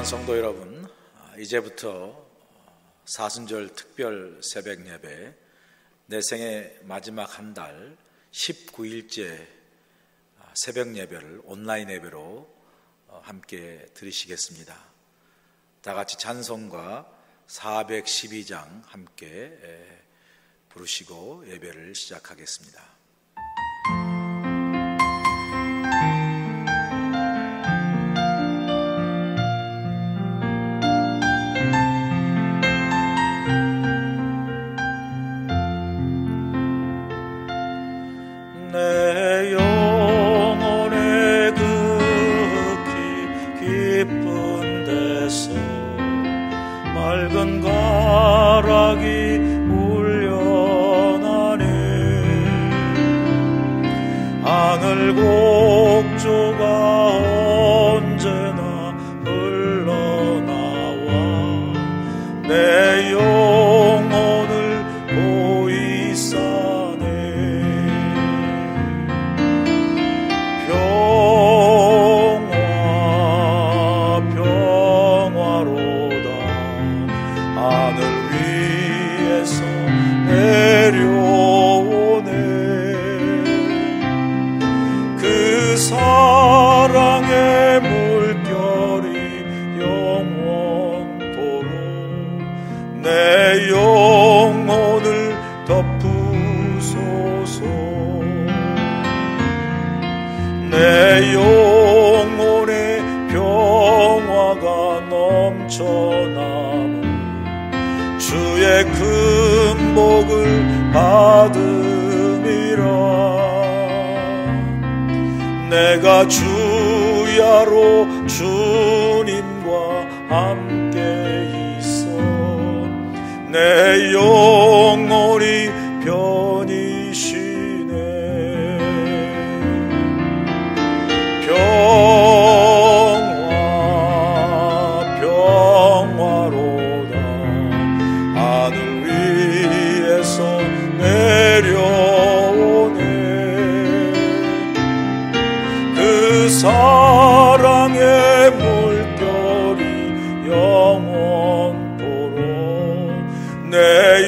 사랑하는 성도 여러분, 이제부터 사순절 특별 새벽 예배, 내 생의 마지막 한 달 19일째 새벽 예배를 온라인 예배로 함께 드리시겠습니다. 다 같이 찬송가 412장 함께 부르시고 예배를 시작하겠습니다. 내 영혼의 극히 깊은 데서 맑은 가락이 울려나네. 하늘 곡조가 언제나 흘러나와 내 영혼을 보이 싸네. 평화로다. 하늘 위에서 내려오네. 그 사랑의 물결이 영원토록 내 영혼을 덮으소서. 내 영혼의 평화가 넘쳐나무 주의 큰 복을 받음이라. 내가 주야로 주님과 함께 있어 내 영혼이 편히 쉬네. 평화로다. 하늘 위에서 내려오네. 그 사랑의 물결이 영원토록 내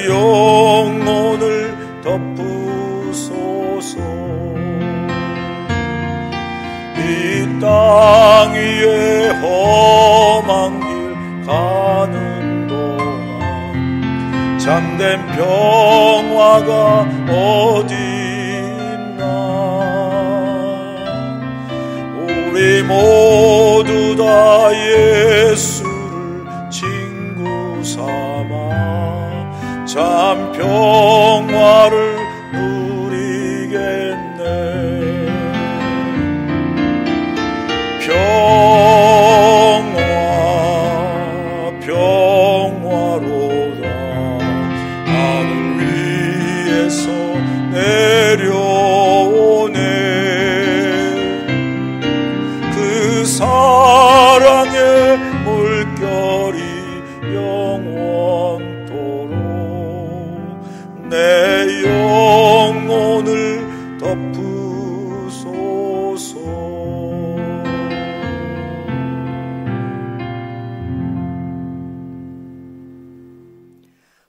영혼을 덮으소서. 이 땅 위에 험한 길 가는 동안 참된 평화가 어디 있나. 우리 모두 다 예수를 친구 삼아 참 평화를 누리겠네. 평화로다. 하늘 위에서 내려오네. 그 사랑의 물결이 영원토록 내 영혼을 덮으소서.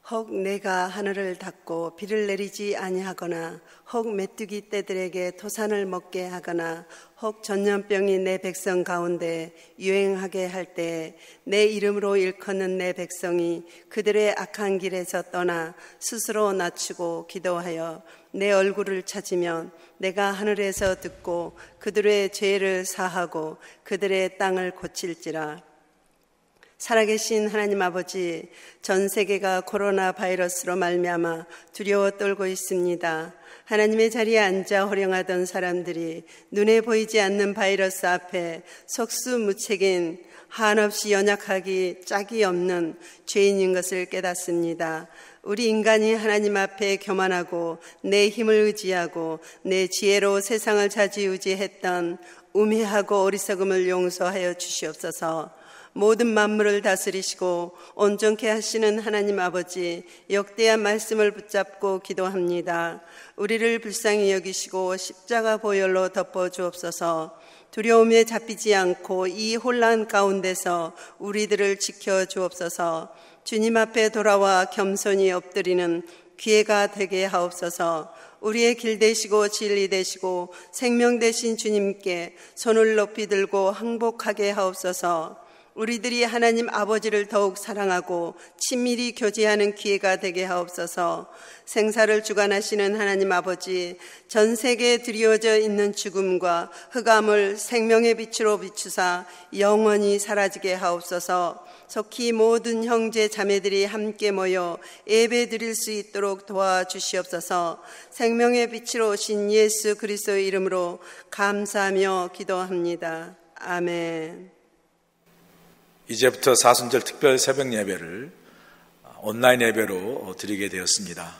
혹 내가 하늘을 닫고 비를 내리지 아니하거나 혹 메뚜기 떼들에게 토산을 먹게 하거나 혹 전염병이 내 백성 가운데 유행하게 할 때 내 이름으로 일컫는 내 백성이 그들의 악한 길에서 떠나 스스로 낮추고 기도하여 내 얼굴을 찾으면 내가 하늘에서 듣고 그들의 죄를 사하고 그들의 땅을 고칠지라. 살아계신 하나님 아버지, 전 세계가 코로나 바이러스로 말미암아 두려워 떨고 있습니다. 하나님의 자리에 앉아 호령하던 사람들이 눈에 보이지 않는 바이러스 앞에 속수무책인 한없이 연약하기 짝이 없는 죄인인 것을 깨닫습니다. 우리 인간이 하나님 앞에 교만하고 내 힘을 의지하고 내 지혜로 세상을 좌지우지했던 우매하고 어리석음을 용서하여 주시옵소서. 모든 만물을 다스리시고 온전케 하시는 하나님 아버지, 역대한 말씀을 붙잡고 기도합니다. 우리를 불쌍히 여기시고 십자가 보혈로 덮어 주옵소서. 두려움에 잡히지 않고 이 혼란 가운데서 우리들을 지켜 주옵소서. 주님 앞에 돌아와 겸손히 엎드리는 기회가 되게 하옵소서. 우리의 길 되시고 진리 되시고 생명 되신 주님께 손을 높이 들고 항복하게 하옵소서. 우리들이 하나님 아버지를 더욱 사랑하고 친밀히 교제하는 기회가 되게 하옵소서. 생사를 주관하시는 하나님 아버지, 전 세계에 드리워져 있는 죽음과 흑암을 생명의 빛으로 비추사 영원히 사라지게 하옵소서. 속히 모든 형제 자매들이 함께 모여 예배 드릴 수 있도록 도와주시옵소서. 생명의 빛으로 오신 예수 그리스도의 이름으로 감사하며 기도합니다. 아멘. 이제부터 사순절 특별 새벽 예배를 온라인 예배로 드리게 되었습니다.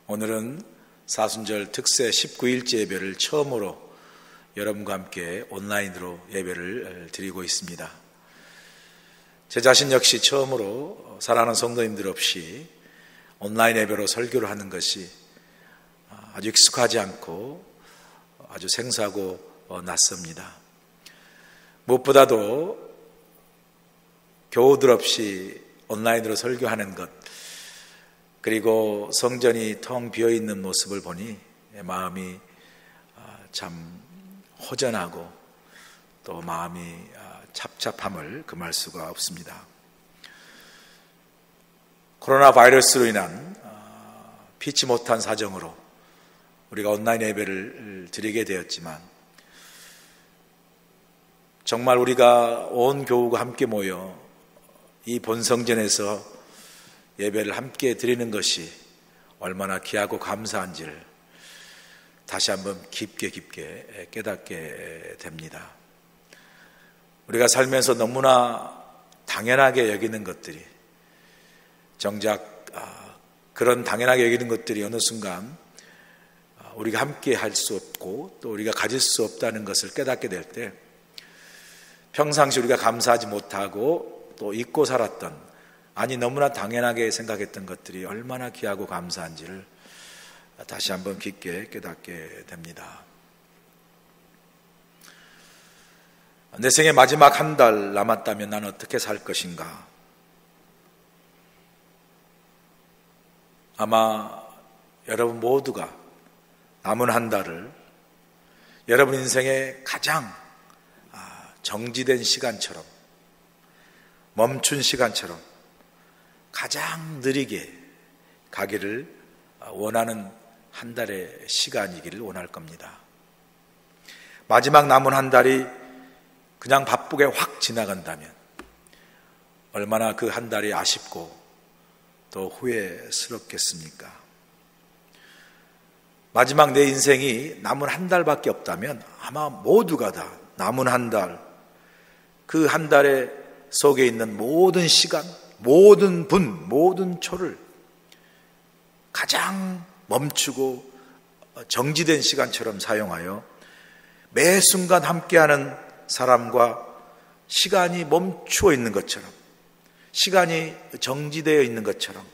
오늘은 사순절 특세 19일째 예배를 처음으로 여러분과 함께 온라인으로 예배를 드리고 있습니다. 제 자신 역시 처음으로 사랑하는 성도님들 없이 온라인 예배로 설교를 하는 것이 아주 익숙하지 않고 아주 생소하고 낯섭니다. 무엇보다도 교우들 없이 온라인으로 설교하는 것, 그리고 성전이 텅 비어있는 모습을 보니 마음이 참 허전하고 또 마음이 잡잡함을 금할 수가 없습니다. 코로나 바이러스로 인한 피치 못한 사정으로 우리가 온라인 예배를 드리게 되었지만, 정말 우리가 온 교우가 함께 모여 이 본성전에서 예배를 함께 드리는 것이 얼마나 귀하고 감사한지를 다시 한번 깊게 깨닫게 됩니다. 우리가 살면서 너무나 당연하게 여기는 것들이, 정작 그런 당연하게 여기는 것들이 어느 순간 우리가 함께 할 수 없고 또 우리가 가질 수 없다는 것을 깨닫게 될 때, 평상시 우리가 감사하지 못하고 또 잊고 살았던, 아니 너무나 당연하게 생각했던 것들이 얼마나 귀하고 감사한지를 다시 한번 깊게 깨닫게 됩니다. 내 생의 마지막 한 달 남았다면 난 어떻게 살 것인가? 아마 여러분 모두가 남은 한 달을 여러분 인생의 가장 정지된 시간처럼, 멈춘 시간처럼 가장 느리게 가기를 원하는 한 달의 시간이기를 원할 겁니다. 마지막 남은 한 달이 그냥 바쁘게 확 지나간다면 얼마나 그 한 달이 아쉽고 또 후회스럽겠습니까? 마지막 내 인생이 남은 한 달밖에 없다면 아마 모두가 다 남은 한 달, 그 한 달에 속에 있는 모든 시간, 모든 분, 모든 초를 가장 멈추고 정지된 시간처럼 사용하여 매 순간 함께하는 사람과 시간이 멈추어 있는 것처럼, 시간이 정지되어 있는 것처럼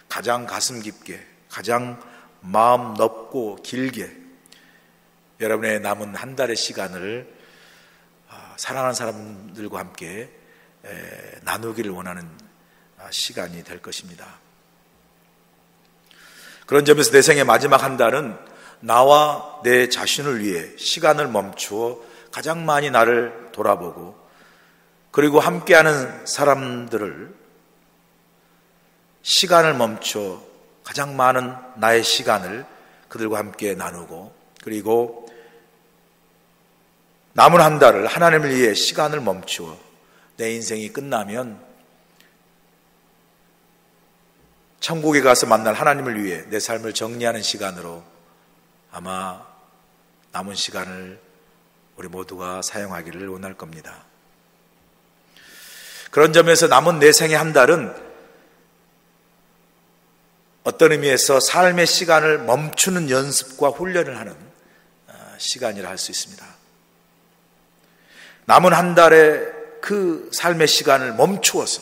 가장 가슴 깊게, 가장 마음 넓고 길게 여러분의 남은 한 달의 시간을 사랑하는 사람들과 함께 나누기를 원하는 시간이 될 것입니다. 그런 점에서 내 생의 마지막 한 달은 나와 내 자신을 위해 시간을 멈추어 가장 많이 나를 돌아보고, 그리고 함께하는 사람들을 시간을 멈춰 가장 많은 나의 시간을 그들과 함께 나누고, 그리고 남은 한 달을 하나님을 위해 시간을 멈추어 내 인생이 끝나면 천국에 가서 만날 하나님을 위해 내 삶을 정리하는 시간으로 아마 남은 시간을 우리 모두가 사용하기를 원할 겁니다. 그런 점에서 남은 내 생의 한 달은 어떤 의미에서 삶의 시간을 멈추는 연습과 훈련을 하는 시간이라 할 수 있습니다. 남은 한 달의 그 삶의 시간을 멈추어서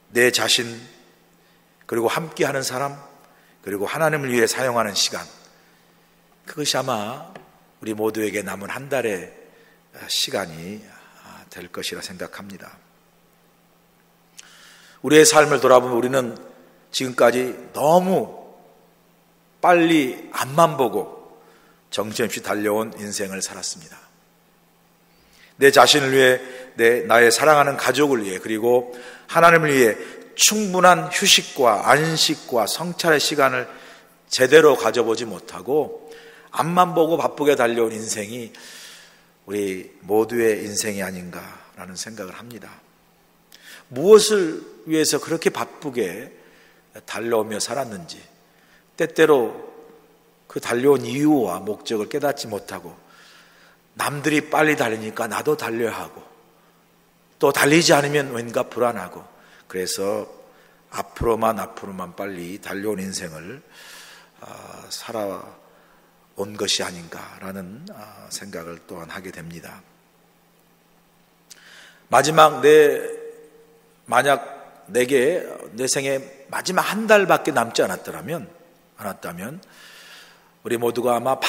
내 자신, 그리고 함께하는 사람, 그리고 하나님을 위해 사용하는 시간, 그것이 아마 우리 모두에게 남은 한 달의 시간이 될 것이라 생각합니다. 우리의 삶을 돌아보면 우리는 지금까지 너무 빨리 앞만 보고 정신없이 달려온 인생을 살았습니다. 내 자신을 위해, 나의 사랑하는 가족을 위해, 그리고 하나님을 위해 충분한 휴식과 안식과 성찰의 시간을 제대로 가져보지 못하고 앞만 보고 바쁘게 달려온 인생이 우리 모두의 인생이 아닌가라는 생각을 합니다. 무엇을 위해서 그렇게 바쁘게 달려오며 살았는지, 때때로 그 달려온 이유와 목적을 깨닫지 못하고 남들이 빨리 달리니까 나도 달려야 하고, 또 달리지 않으면 왠가 불안하고, 그래서 앞으로만 빨리 달려온 인생을 살아온 것이 아닌가라는 생각을 또한 하게 됩니다. 만약 내게 내 생에 마지막 한 달밖에 남지 않았다면 우리 모두가 아마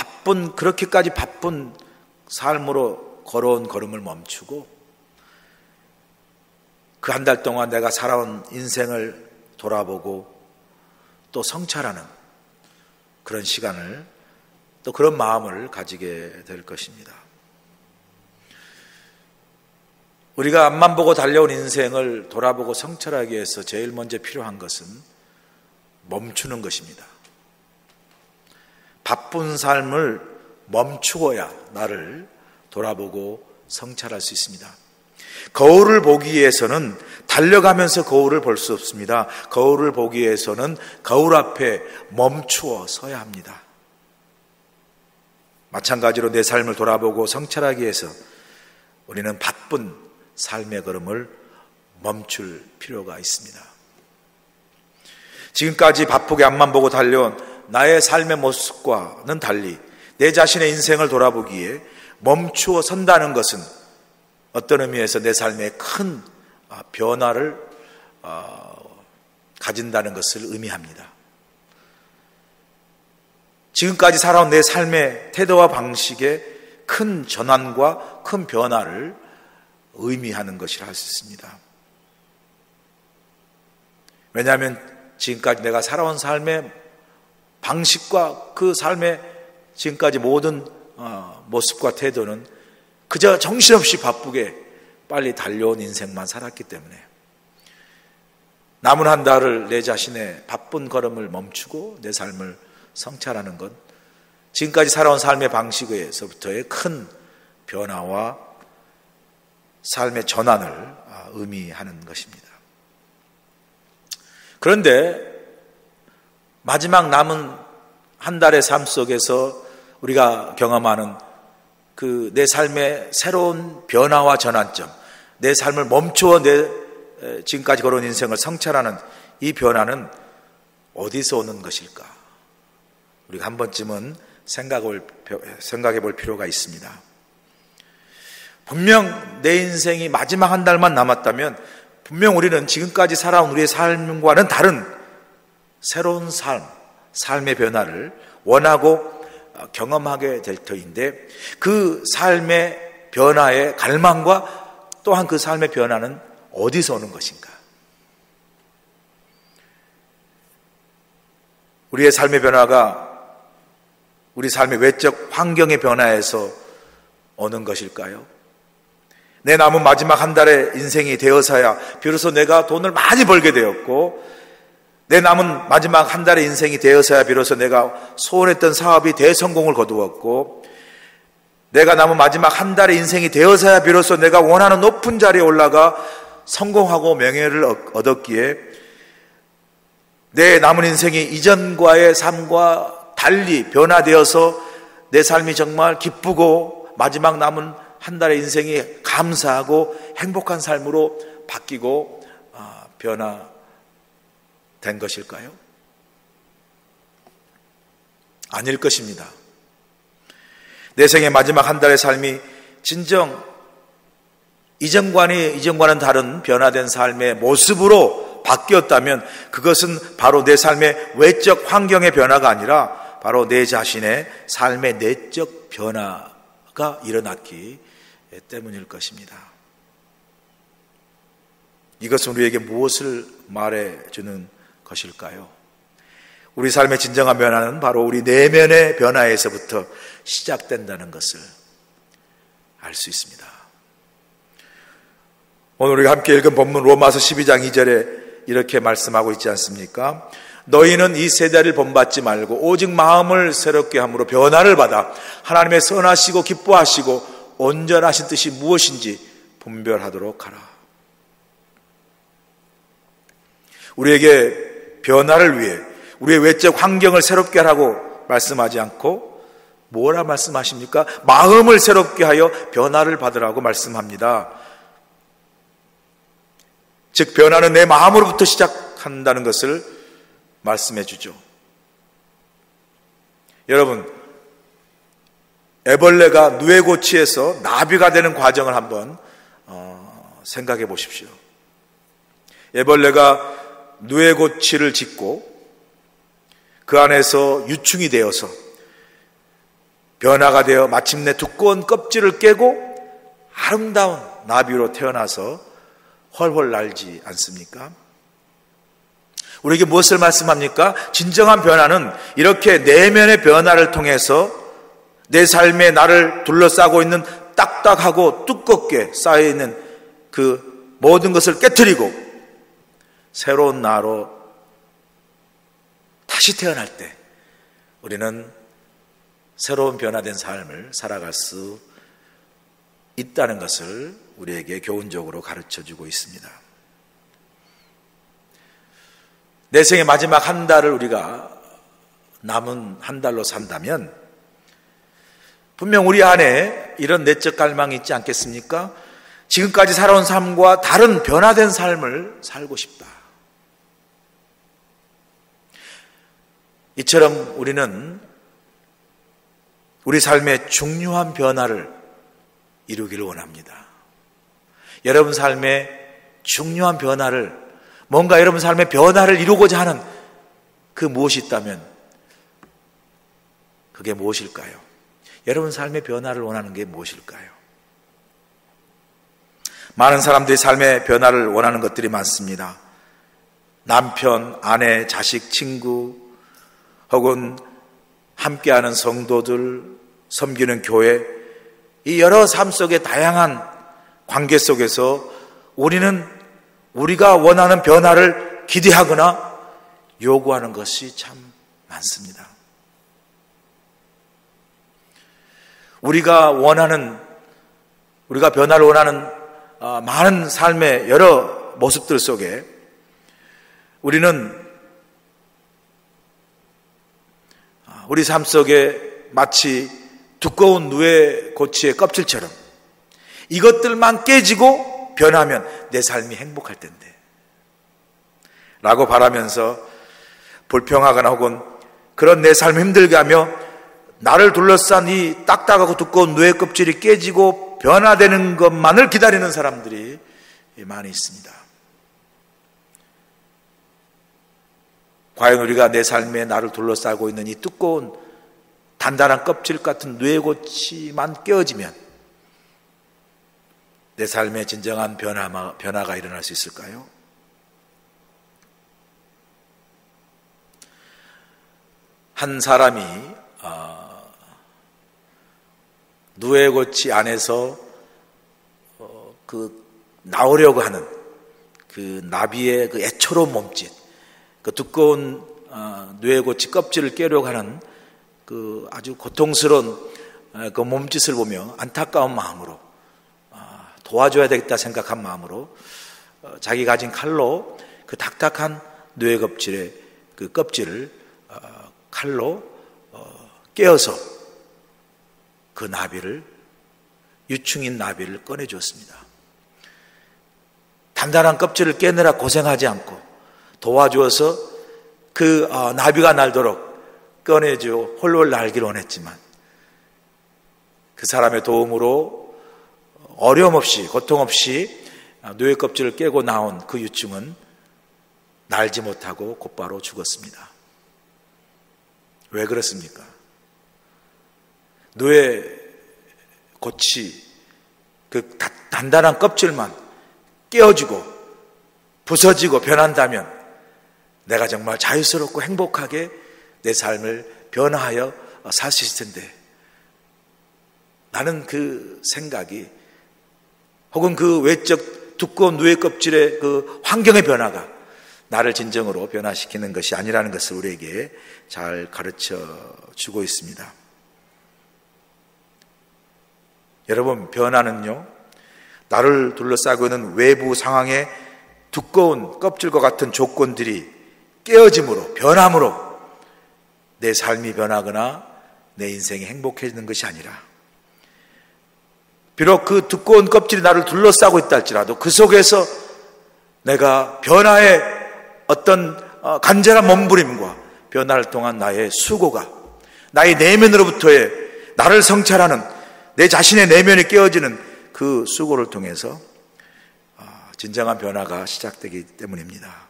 그렇게까지 바쁜 삶으로 걸어온 걸음을 멈추고 그 한 달 동안 내가 살아온 인생을 돌아보고 또 성찰하는 그런 시간을, 또 그런 마음을 가지게 될 것입니다. 우리가 앞만 보고 달려온 인생을 돌아보고 성찰하기 위해서 제일 먼저 필요한 것은 멈추는 것입니다. 바쁜 삶을 멈추어야 나를 돌아보고 성찰할 수 있습니다. 거울을 보기 위해서는 달려가면서 거울을 볼 수 없습니다. 거울을 보기 위해서는 거울 앞에 멈추어 서야 합니다. 마찬가지로 내 삶을 돌아보고 성찰하기 위해서 우리는 바쁜 삶의 걸음을 멈출 필요가 있습니다. 지금까지 바쁘게 앞만 보고 달려온 나의 삶의 모습과는 달리 내 자신의 인생을 돌아보기에 멈추어 선다는 것은 어떤 의미에서 내 삶에 큰 변화를 가진다는 것을 의미합니다. 지금까지 살아온 내 삶의 태도와 방식에 큰 전환과 큰 변화를 의미하는 것이라 할 수 있습니다. 왜냐하면 지금까지 내가 살아온 삶의 방식과 그 삶의 지금까지 모든 모습과 태도는 그저 정신없이 바쁘게 빨리 달려온 인생만 살았기 때문에 남은 한 달을 내 자신의 바쁜 걸음을 멈추고 내 삶을 성찰하는 것, 지금까지 살아온 삶의 방식에서부터의 큰 변화와 삶의 전환을 의미하는 것입니다. 그런데 마지막 남은 한 달의 삶 속에서 우리가 경험하는 그 내 삶의 새로운 변화와 전환점, 내 삶을 멈추어 내 지금까지 걸어온 인생을 성찰하는 이 변화는 어디서 오는 것일까? 우리가 한 번쯤은 생각해 볼 필요가 있습니다. 분명 내 인생이 마지막 한 달만 남았다면 분명 우리는 지금까지 살아온 우리의 삶과는 다른 새로운 삶의 변화를 원하고 경험하게 될 터인데, 그 삶의 변화의 갈망과 또한 그 삶의 변화는 어디서 오는 것인가? 우리의 삶의 변화가 우리 삶의 외적 환경의 변화에서 오는 것일까요? 내 남은 마지막 한 달의 인생이 되어서야 비로소 내가 돈을 많이 벌게 되었고, 내 남은 마지막 한 달의 인생이 되어서야 비로소 내가 소원했던 사업이 대성공을 거두었고, 내가 남은 마지막 한 달의 인생이 되어서야 비로소 내가 원하는 높은 자리에 올라가 성공하고 명예를 얻었기에 내 남은 인생이 이전과의 삶과 달리 변화되어서 내 삶이 정말 기쁘고 마지막 남은 한 달의 인생이 감사하고 행복한 삶으로 바뀌고 변화된 것일까요? 아닐 것입니다. 내 생의 마지막 한 달의 삶이 진정 이전과는 다른 변화된 삶의 모습으로 바뀌었다면 그것은 바로 내 삶의 외적 환경의 변화가 아니라 바로 내 자신의 삶의 내적 변화가 일어났기 때문일 것입니다. 이것은 우리에게 무엇을 말해주는 것일까요? 우리 삶의 진정한 변화는 바로 우리 내면의 변화에서부터 시작된다는 것을 알 수 있습니다. 오늘 우리가 함께 읽은 본문 로마서 12장 2절에 이렇게 말씀하고 있지 않습니까? 너희는 이 세대를 본받지 말고 오직 마음을 새롭게 함으로 변화를 받아 하나님의 선하시고 기뻐하시고 온전하신 뜻이 무엇인지 분별하도록 하라. 우리에게 변화를 위해 우리의 외적 환경을 새롭게 하라고 말씀하지 않고 뭐라 말씀하십니까? 마음을 새롭게 하여 변화를 받으라고 말씀합니다. 즉 변화는 내 마음으로부터 시작한다는 것을 말씀해 주죠. 여러분, 애벌레가 누에고치에서 나비가 되는 과정을 한번 생각해 보십시오. 애벌레가 누에고치를 짓고 그 안에서 유충이 되어서 변화가 되어 마침내 두꺼운 껍질을 깨고 아름다운 나비로 태어나서 훨훨 날지 않습니까? 우리에게 무엇을 말씀합니까? 진정한 변화는 이렇게 내면의 변화를 통해서 내 삶에 나를 둘러싸고 있는 딱딱하고 두껍게 쌓여있는 그 모든 것을 깨트리고 새로운 나로 다시 태어날 때 우리는 새로운 변화된 삶을 살아갈 수 있다는 것을 우리에게 교훈적으로 가르쳐주고 있습니다. 내 생의 마지막 한 달을 우리가 남은 한 달로 산다면 분명 우리 안에 이런 내적 갈망이 있지 않겠습니까? 지금까지 살아온 삶과 다른 변화된 삶을 살고 싶다. 이처럼 우리는 우리 삶의 중요한 변화를 이루기를 원합니다. 여러분 삶의 중요한 변화를, 뭔가 여러분 삶의 변화를 이루고자 하는 그 무엇이 있다면 그게 무엇일까요? 여러분 삶의 변화를 원하는 게 무엇일까요? 많은 사람들이 삶의 변화를 원하는 것들이 많습니다. 남편, 아내, 자식, 친구, 혹은 함께하는 성도들, 섬기는 교회, 이 여러 삶 속의 다양한 관계 속에서 우리는 우리가 원하는 변화를 기대하거나 요구하는 것이 참 많습니다. 우리가 변화를 원하는 많은 삶의 여러 모습들 속에 우리는 우리 삶 속에 마치 두꺼운 누에고치의 껍질처럼 이것들만 깨지고 변하면 내 삶이 행복할 텐데 라고 바라면서 불평하거나 혹은 그런 내 삶을 힘들게 하며 나를 둘러싼 이 딱딱하고 두꺼운 누에 껍질이 깨지고 변화되는 것만을 기다리는 사람들이 많이 있습니다. 과연 우리가 내 삶에 나를 둘러싸고 있는 이 두꺼운 단단한 껍질 같은 누에고치만 깨어지면 내 삶에 진정한 변화가 일어날 수 있을까요? 한 사람이 누에고치 안에서 나오려고 하는 그 나비의 그 애처로운 몸짓, 그 두꺼운 누에고치 껍질을 깨려고 하는 그 아주 고통스러운 그 몸짓을 보며 안타까운 마음으로 도와줘야 되겠다 생각한 마음으로 자기 가진 칼로 그 딱딱한 누에 껍질의 그 껍질을 칼로 깨어서 그 나비를, 유충인 나비를 꺼내주었습니다. 단단한 껍질을 깨느라 고생하지 않고 도와주어서 그 나비가 날도록 꺼내줘 홀로 날기를 원했지만 그 사람의 도움으로 어려움 없이 고통 없이 누에 껍질을 깨고 나온 그 유충은 날지 못하고 곧바로 죽었습니다. 왜 그렇습니까? 누에 고치, 그 단단한 껍질만 깨어지고 부서지고 변한다면 내가 정말 자유스럽고 행복하게 내 삶을 변화하여 살 수 있을 텐데, 나는 그 생각이, 혹은 그 외적 두꺼운 누에 껍질의 그 환경의 변화가 나를 진정으로 변화시키는 것이 아니라는 것을 우리에게 잘 가르쳐 주고 있습니다. 여러분, 변화는요, 나를 둘러싸고 있는 외부 상황의 두꺼운 껍질과 같은 조건들이 깨어짐으로, 변함으로 내 삶이 변하거나 내 인생이 행복해지는 것이 아니라, 비록 그 두꺼운 껍질이 나를 둘러싸고 있다 할지라도 그 속에서 내가 변화의 어떤 간절한 몸부림과 변화를 통한 나의 수고가, 나의 내면으로부터의 나를 성찰하는 내 자신의 내면이 깨어지는 그 수고를 통해서 진정한 변화가 시작되기 때문입니다.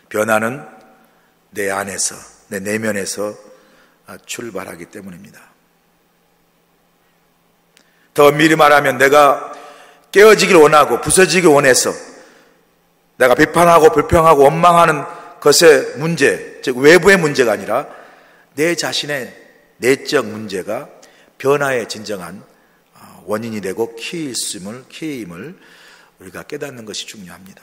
변화는 내 안에서, 내 내면에서 출발하기 때문입니다. 더 엄밀히 말하면 내가 깨어지길 원하고 부서지길 원해서 내가 비판하고 불평하고 원망하는 것의 문제, 즉 외부의 문제가 아니라 내 자신의 내적 문제가 변화의 진정한 원인이 되고 키임을 우리가 깨닫는 것이 중요합니다.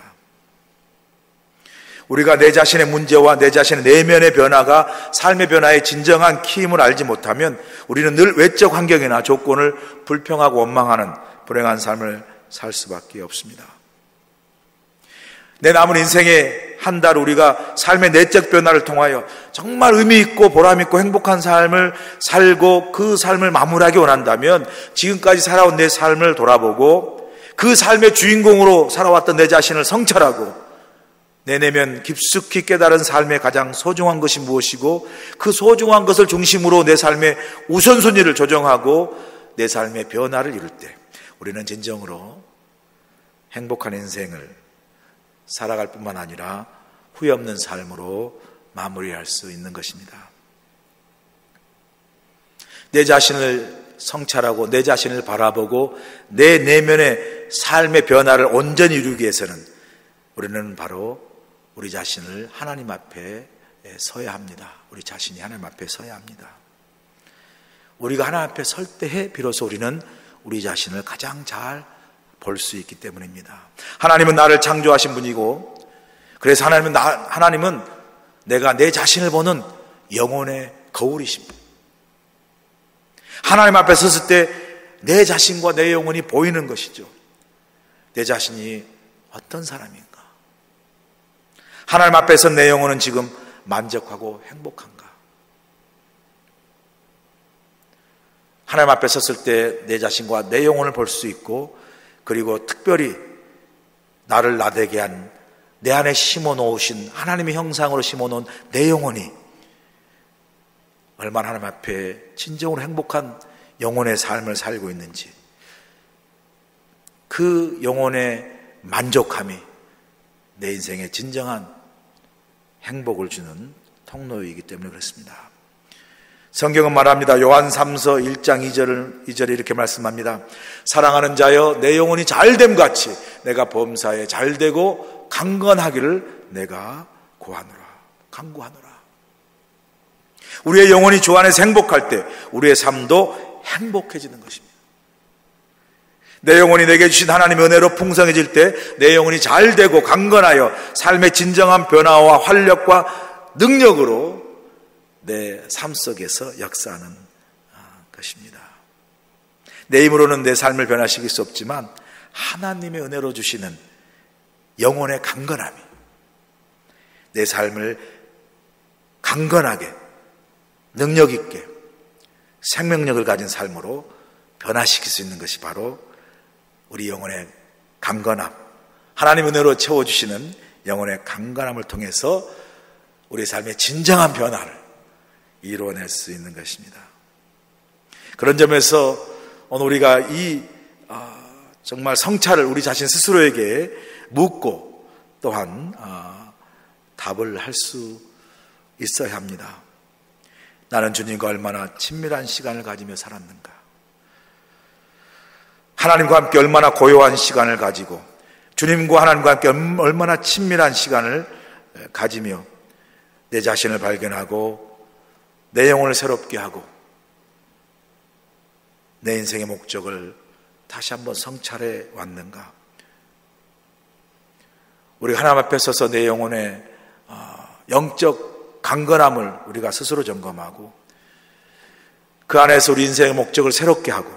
우리가 내 자신의 문제와 내 자신의 내면의 변화가 삶의 변화의 진정한 키임을 알지 못하면 우리는 늘 외적 환경이나 조건을 불평하고 원망하는 불행한 삶을 살 수밖에 없습니다. 내 남은 인생의 한 달 우리가 삶의 내적 변화를 통하여 정말 의미 있고 보람 있고 행복한 삶을 살고 그 삶을 마무리하기 원한다면 지금까지 살아온 내 삶을 돌아보고 그 삶의 주인공으로 살아왔던 내 자신을 성찰하고 내 내면 깊숙이 깨달은 삶의 가장 소중한 것이 무엇이고 그 소중한 것을 중심으로 내 삶의 우선순위를 조정하고 내 삶의 변화를 이룰 때 우리는 진정으로 행복한 인생을 살아갈 뿐만 아니라 후회 없는 삶으로 마무리할 수 있는 것입니다. 내 자신을 성찰하고 내 자신을 바라보고 내 내면의 삶의 변화를 온전히 이루기 위해서는 우리는 바로 우리 자신을 하나님 앞에 서야 합니다. 우리 자신이 하나님 앞에 서야 합니다. 우리가 하나님 앞에 설 때에 비로소 우리는 우리 자신을 가장 잘 볼 수 있기 때문입니다. 하나님은 나를 창조하신 분이고 그래서 하나님은 내가 내 자신을 보는 영혼의 거울이십니다. 하나님 앞에 섰을 때 내 자신과 내 영혼이 보이는 것이죠. 내 자신이 어떤 사람인가? 하나님 앞에서 내 영혼은 지금 만족하고 행복한가? 하나님 앞에 섰을 때 내 자신과 내 영혼을 볼 수 있고 그리고 특별히 나를 나되게 한 내 안에 심어놓으신 하나님의 형상으로 심어놓은 내 영혼이 얼마나 하나님 앞에 진정으로 행복한 영혼의 삶을 살고 있는지 그 영혼의 만족함이 내 인생의 진정한 행복을 주는 통로이기 때문에 그렇습니다. 성경은 말합니다. 요한 3서 1장 2절에 이렇게 말씀합니다. 사랑하는 자여 내 영혼이 잘됨 같이 내가 범사에 잘되고 강건하기를 내가 간구하노라. 우리의 영혼이 주 안에서 행복할 때 우리의 삶도 행복해지는 것입니다. 내 영혼이 내게 주신 하나님의 은혜로 풍성해질 때 내 영혼이 잘되고 강건하여 삶의 진정한 변화와 활력과 능력으로 내 삶 속에서 역사하는 것입니다. 내 힘으로는 내 삶을 변화시킬 수 없지만 하나님의 은혜로 주시는 영혼의 강건함이 내 삶을 강건하게 능력 있게 생명력을 가진 삶으로 변화시킬 수 있는 것이 바로 우리 영혼의 강건함, 하나님의 은혜로 채워주시는 영혼의 강건함을 통해서 우리 삶의 진정한 변화를 이루어낼 수 있는 것입니다. 그런 점에서 오늘 우리가 이 정말 성찰을 우리 자신 스스로에게 묻고 또한 답을 할 수 있어야 합니다. 나는 주님과 얼마나 친밀한 시간을 가지며 살았는가? 하나님과 함께 얼마나 고요한 시간을 가지고 주님과 하나님과 함께 얼마나 친밀한 시간을 가지며 내 자신을 발견하고 내 영혼을 새롭게 하고 내 인생의 목적을 다시 한번 성찰해 왔는가? 우리가 하나님 앞에 서서 내 영혼의 영적 강건함을 우리가 스스로 점검하고 그 안에서 우리 인생의 목적을 새롭게 하고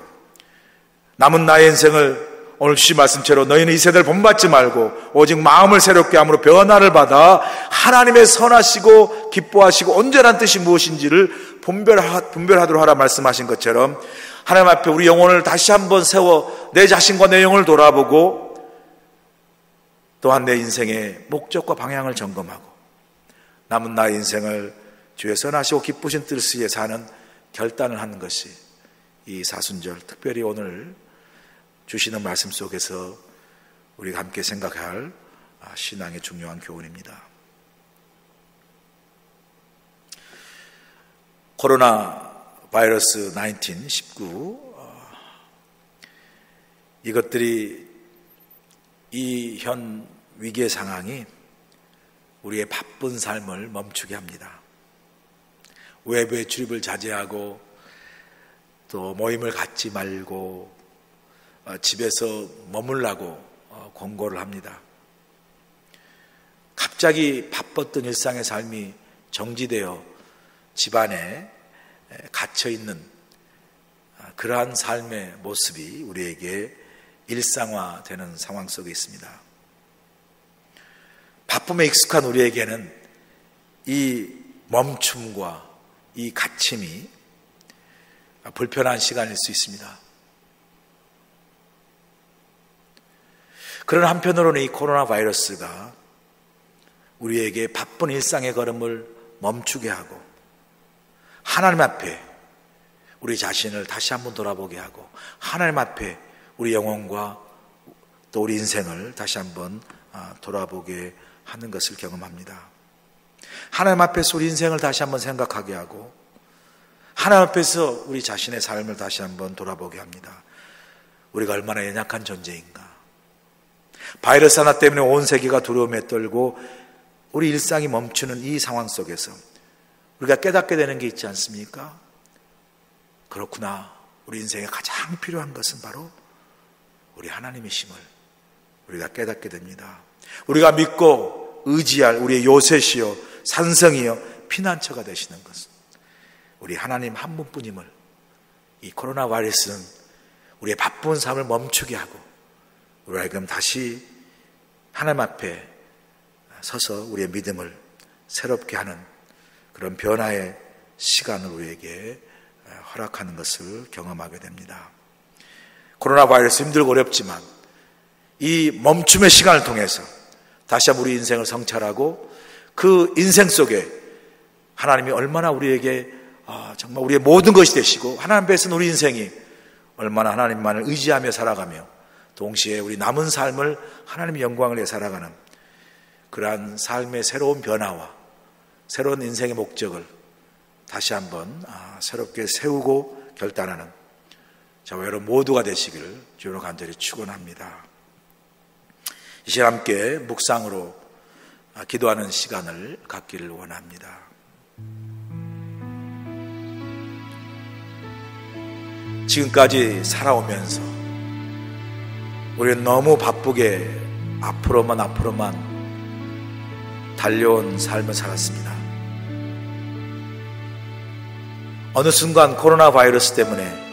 남은 나의 인생을 오늘 주신 말씀처럼 너희는 이 세대를 본받지 말고 오직 마음을 새롭게 함으로 변화를 받아 하나님의 선하시고 기뻐하시고 온전한 뜻이 무엇인지를 분별하도록 하라 말씀하신 것처럼 하나님 앞에 우리 영혼을 다시 한번 세워 내 자신과 내 영혼을 돌아보고 또한 내 인생의 목적과 방향을 점검하고 남은 나의 인생을 주의 선하시고 기쁘신 뜻을 위해 사는 결단을 하는 것이 이 사순절 특별히 오늘 주시는 말씀 속에서 우리가 함께 생각할 신앙의 중요한 교훈입니다. 코로나 바이러스 19 이것들이 이 현 위기의 상황이 우리의 바쁜 삶을 멈추게 합니다. 외부의 출입을 자제하고 또 모임을 갖지 말고 집에서 머물라고 권고를 합니다. 갑자기 바빴던 일상의 삶이 정지되어 집안에 갇혀있는 그러한 삶의 모습이 우리에게 일상화되는 상황 속에 있습니다. 바쁨에 익숙한 우리에게는 이 멈춤과 이 갇힘이 불편한 시간일 수 있습니다. 그런 한편으로는 이 코로나 바이러스가 우리에게 바쁜 일상의 걸음을 멈추게 하고 하나님 앞에 우리 자신을 다시 한번 돌아보게 하고 하나님 앞에 우리 영혼과 또 우리 인생을 다시 한번 돌아보게 하는 것을 경험합니다. 하나님 앞에서 우리 인생을 다시 한번 생각하게 하고 하나님 앞에서 우리 자신의 삶을 다시 한번 돌아보게 합니다. 우리가 얼마나 연약한 존재인가. 바이러스 하나 때문에 온 세계가 두려움에 떨고 우리 일상이 멈추는 이 상황 속에서 우리가 깨닫게 되는 게 있지 않습니까? 그렇구나. 우리 인생에 가장 필요한 것은 바로 우리 하나님이심을 우리가 깨닫게 됩니다. 우리가 믿고 의지할 우리의 요새시여 산성이여 피난처가 되시는 것은 우리 하나님 한 분뿐임을 이 코로나 바이러스는 우리의 바쁜 삶을 멈추게 하고 우리가 다시 하나님 앞에 서서 우리의 믿음을 새롭게 하는 그런 변화의 시간을 우리에게 허락하는 것을 경험하게 됩니다. 코로나 바이러스 힘들고 어렵지만 이 멈춤의 시간을 통해서 다시 한번 우리 인생을 성찰하고 그 인생 속에 하나님이 얼마나 우리에게 정말 우리의 모든 것이 되시고 하나님 앞에서는 우리 인생이 얼마나 하나님만을 의지하며 살아가며 동시에 우리 남은 삶을 하나님의 영광을 위해 살아가는 그러한 삶의 새로운 변화와 새로운 인생의 목적을 다시 한번 새롭게 세우고 결단하는 저와 여러분 모두가 되시기를 주로 간절히 축원합니다. 이 시간 함께 묵상으로 기도하는 시간을 갖기를 원합니다. 지금까지 살아오면서 우리는 너무 바쁘게 앞으로만 달려온 삶을 살았습니다. 어느 순간 코로나 바이러스 때문에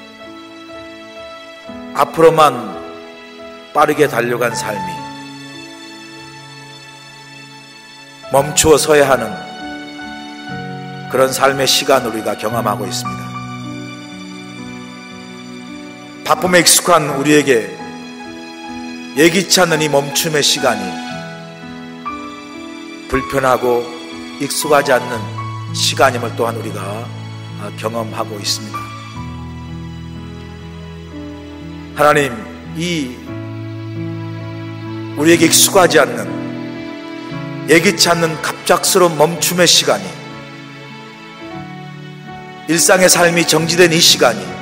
앞으로만 빠르게 달려간 삶이 멈추어 서야 하는 그런 삶의 시간을 우리가 경험하고 있습니다. 바쁨에 익숙한 우리에게 예기치 않는 이 멈춤의 시간이 불편하고 익숙하지 않는 시간임을 또한 우리가 경험하고 있습니다. 하나님, 이 우리에게 익숙하지 않는 예기치 않는 갑작스러운 멈춤의 시간이 일상의 삶이 정지된 이 시간이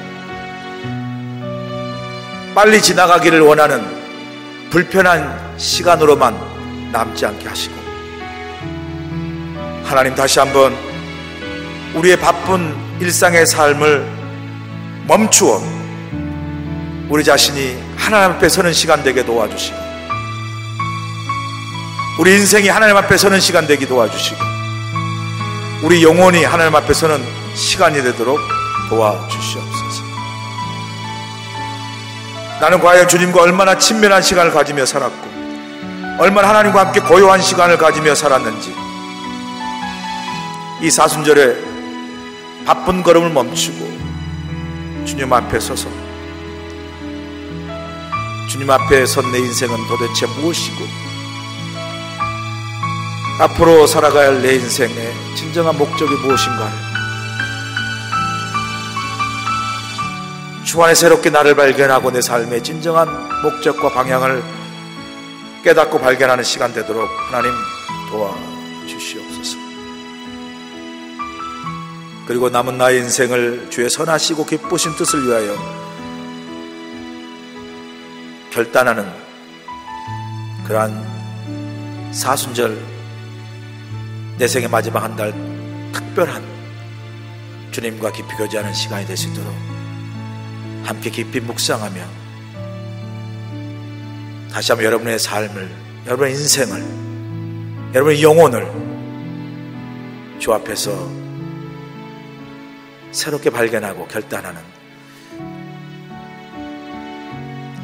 빨리 지나가기를 원하는 불편한 시간으로만 남지 않게 하시고, 하나님 다시 한번 우리의 바쁜 일상의 삶을 멈추어 우리 자신이 하나님 앞에 서는 시간 되게 도와주시고, 우리 인생이 하나님 앞에 서는 시간 되게 도와주시고, 우리 영혼이 하나님 앞에 서는 시간이 되도록 도와주시옵소서. 나는 과연 주님과 얼마나 친밀한 시간을 가지며 살았고, 얼마나 하나님과 함께 고요한 시간을 가지며 살았는지, 이 사순절에 바쁜 걸음을 멈추고 주님 앞에 서서, 주님 앞에 선 내 인생은 도대체 무엇이고, 앞으로 살아가야 할 내 인생의 진정한 목적이 무엇인가를 주 안에 새롭게 나를 발견하고 내 삶의 진정한 목적과 방향을 깨닫고 발견하는 시간 되도록 하나님 도와주시옵소서. 그리고 남은 나의 인생을 주의 선하시고 기쁘신 뜻을 위하여 결단하는 그러한 사순절, 내 생의 마지막 한 달 특별한 주님과 깊이 교제하는 시간이 될 수 있도록 함께 깊이 묵상하며 다시 한번 여러분의 삶을, 여러분의 인생을, 여러분의 영혼을 주 앞에서 새롭게 발견하고 결단하는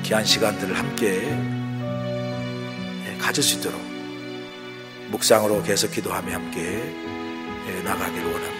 귀한 시간들을 함께 가질 수 있도록 묵상으로 계속 기도하며 함께 나가기를 원합니다.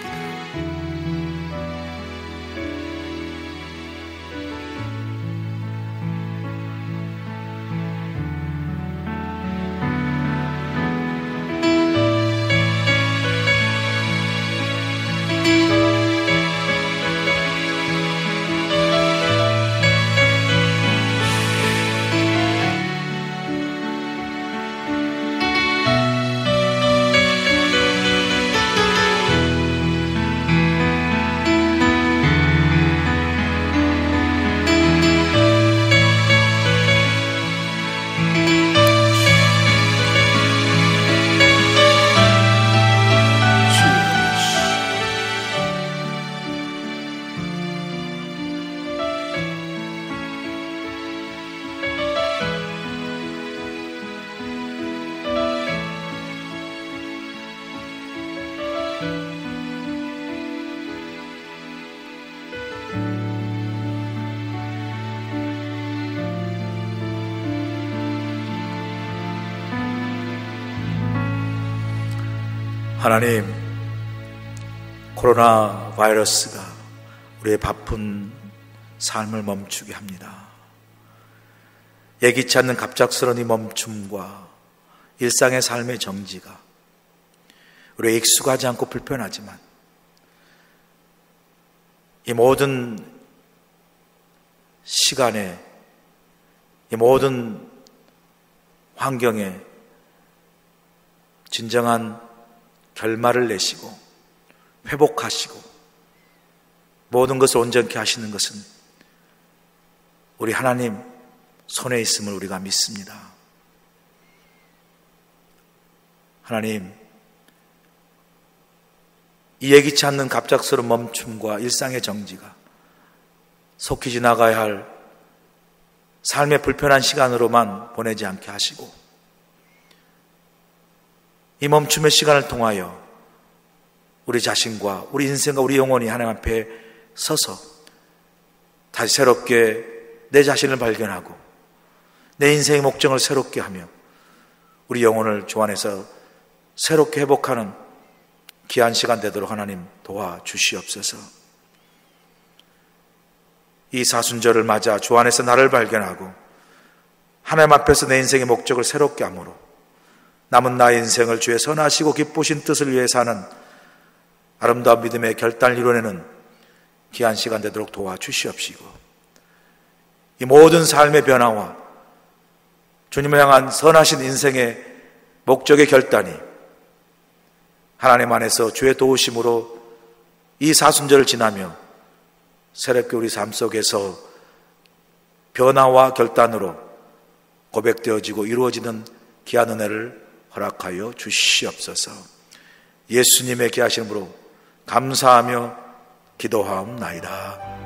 하나님, 코로나 바이러스가 우리의 바쁜 삶을 멈추게 합니다. 예기치 않는 갑작스러운 이 멈춤과 일상의 삶의 정지가 우리에 익숙하지 않고 불편하지만 이 모든 시간에, 이 모든 환경에 진정한 결말을 내시고 회복하시고 모든 것을 온전케 하시는 것은 우리 하나님 손에 있음을 우리가 믿습니다. 하나님, 이 예기치 않는 갑작스러운 멈춤과 일상의 정지가 속히 지나가야 할 삶의 불편한 시간으로만 보내지 않게 하시고, 이 멈춤의 시간을 통하여 우리 자신과 우리 인생과 우리 영혼이 하나님 앞에 서서 다시 새롭게 내 자신을 발견하고 내 인생의 목적을 새롭게 하며 우리 영혼을 주 안에서 새롭게 회복하는 귀한 시간 되도록 하나님 도와주시옵소서. 이 사순절을 맞아 주 안에서 나를 발견하고 하나님 앞에서 내 인생의 목적을 새롭게 함으로 남은 나의 인생을 주의 선하시고 기쁘신 뜻을 위해 사는 아름다운 믿음의 결단을 이뤄내는 귀한 시간 되도록 도와주시옵시고, 이 모든 삶의 변화와 주님을 향한 선하신 인생의 목적의 결단이 하나님 안에서 주의 도우심으로 이 사순절을 지나며 새롭게 우리 삶 속에서 변화와 결단으로 고백되어지고 이루어지는 귀한 은혜를 허락하여 주시옵소서. 예수님의 귀하신 이름으로 감사하며 기도하옵나이다.